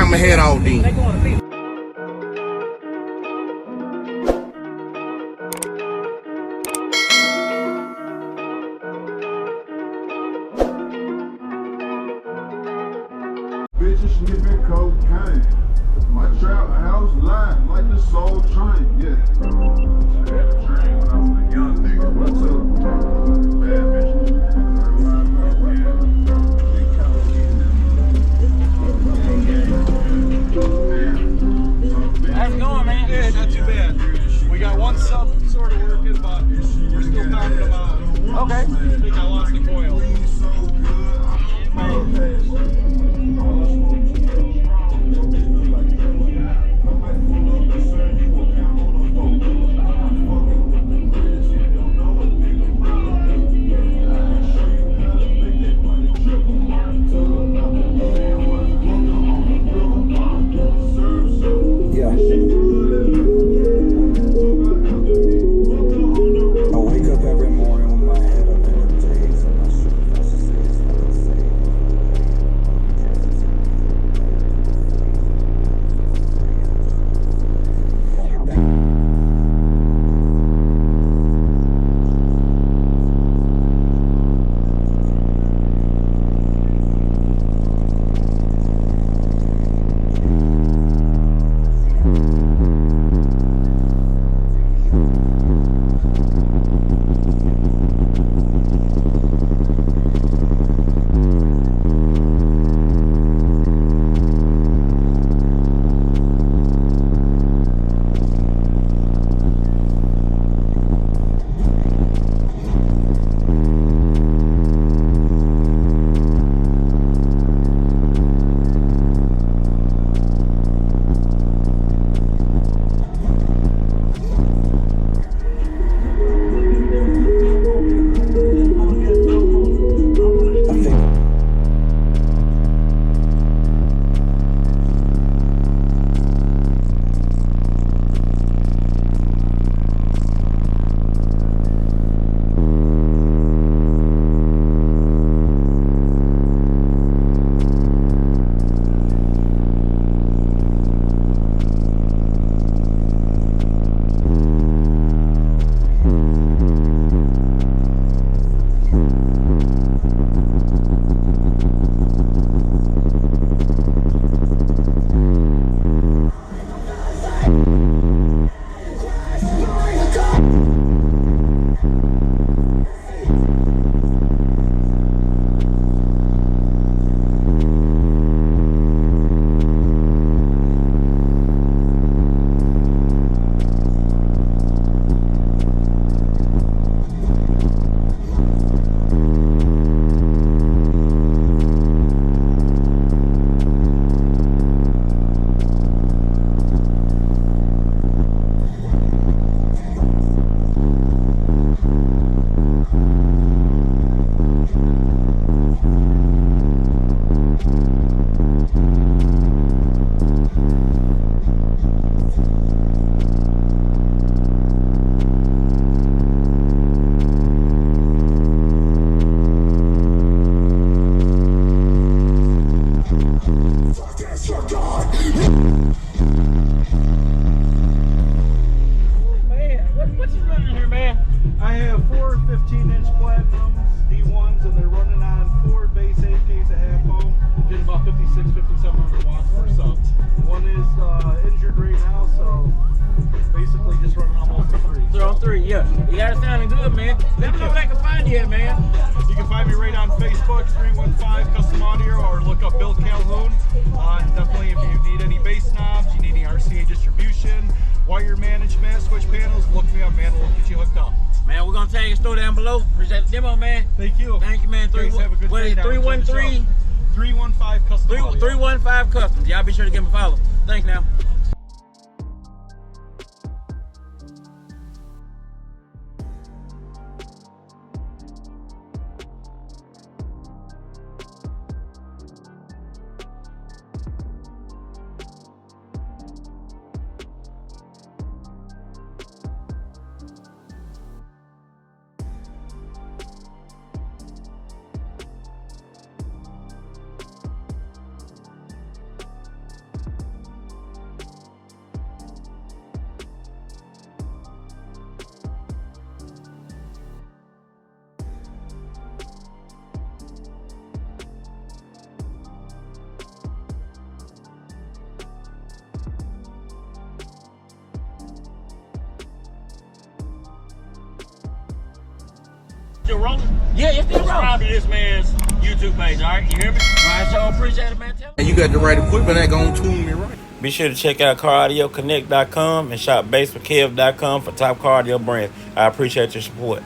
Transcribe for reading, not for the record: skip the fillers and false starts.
I'ma head out then. Bitches sniffing cocaine. My trap house live like the Soul Train. Yeah. I had a dream when I was a young nigga. What's up? Bad bitch. How's it going, man? Yeah, not too bad. We got one sub sort of working, but we're still pounding them out. Okay. I think I lost the coil. What you running here, man? I have four 15-inch platinums, D1s, and they're running on four base 8Ks at half ohm, getting about 5,700 watts per sub. One is injured right now, so basically just running almost a 3. They're on 3, yeah. You got it sounding good, man. Let me know where I can find you at, man. You can find me right on Facebook, 315 Custom Audio, or look up Bill Calhoun. Definitely, if you need any bass knobs, you need any RCA distribution, wire management, switch panels, look me up, man. We'll get you hooked up. Man, we're gonna tag your store down below. Appreciate the demo, man. Thank you. Thank you, man. Guys, have a good day now. 313 315 Custom Audio. 315 Customs. Y'all be sure to give them a follow. Thanks now. Still rolling? Yeah, it's still rolling. Subscribe to this man's YouTube page, all right? You hear me? All right, so appreciate it, man. And you got the right equipment, that gonna tune me right. Be sure to check out CarAudioConnect.com and shop BASSWITHKEV.com for top car audio brands. I appreciate your support.